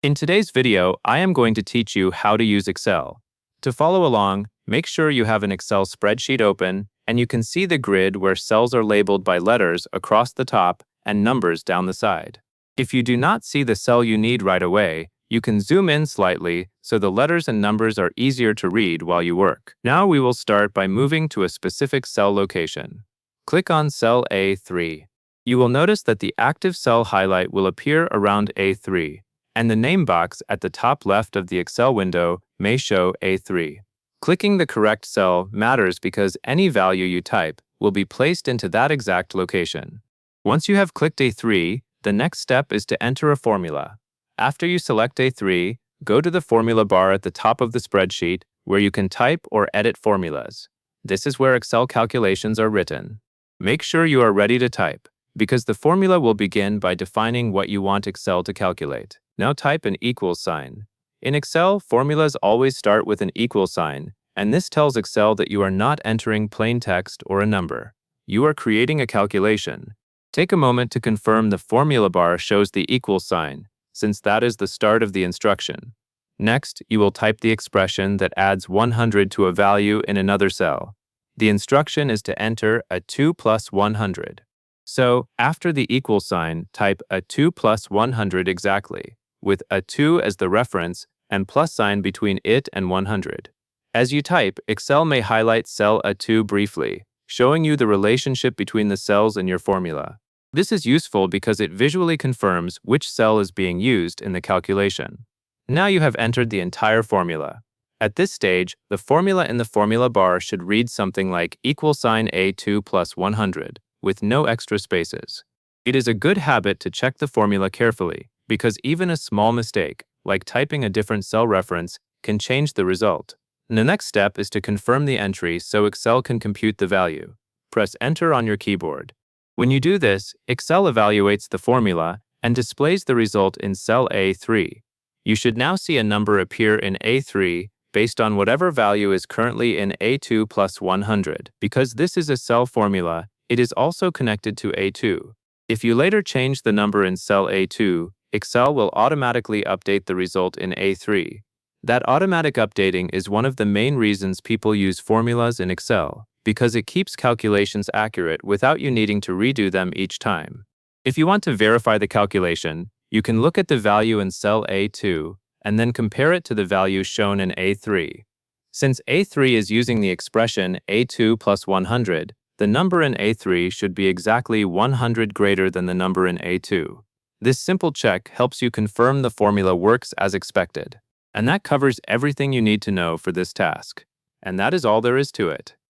In today's video, I am going to teach you how to use Excel. To follow along, make sure you have an Excel spreadsheet open and you can see the grid where cells are labeled by letters across the top and numbers down the side. If you do not see the cell you need right away, you can zoom in slightly so the letters and numbers are easier to read while you work. Now we will start by moving to a specific cell location. Click on cell A3. You will notice that the active cell highlight will appear around A3, and the name box at the top left of the Excel window may show A3. Clicking the correct cell matters because any value you type will be placed into that exact location. Once you have clicked A3, the next step is to enter a formula. After you select A3, go to the formula bar at the top of the spreadsheet where you can type or edit formulas. This is where Excel calculations are written. Make sure you are ready to type, because the formula will begin by defining what you want Excel to calculate. Now type an equals sign. In Excel, formulas always start with an equal sign, and this tells Excel that you are not entering plain text or a number. You are creating a calculation. Take a moment to confirm the formula bar shows the equal sign, since that is the start of the instruction. Next, you will type the expression that adds 100 to a value in another cell. The instruction is to enter a 2 plus 100. So, after the equal sign, type a 2 plus 100 exactly, with a 2 as the reference and plus sign between it and 100. As you type, Excel may highlight cell A2 briefly, showing you the relationship between the cells in your formula. This is useful because it visually confirms which cell is being used in the calculation. Now you have entered the entire formula. At this stage, the formula in the formula bar should read something like equal sign A2 plus 100, with no extra spaces. It is a good habit to check the formula carefully, because even a small mistake, like typing a different cell reference, can change the result. The next step is to confirm the entry so Excel can compute the value. Press Enter on your keyboard. When you do this, Excel evaluates the formula and displays the result in cell A3. You should now see a number appear in A3 based on whatever value is currently in A2 plus 100. Because this is a cell formula, it is also connected to A2. If you later change the number in cell A2, Excel will automatically update the result in A3. That automatic updating is one of the main reasons people use formulas in Excel, because it keeps calculations accurate without you needing to redo them each time. If you want to verify the calculation, you can look at the value in cell A2 and then compare it to the value shown in A3. Since A3 is using the expression A2 plus 100, the number in A3 should be exactly 100 greater than the number in A2. This simple check helps you confirm the formula works as expected. And that covers everything you need to know for this task. And that is all there is to it.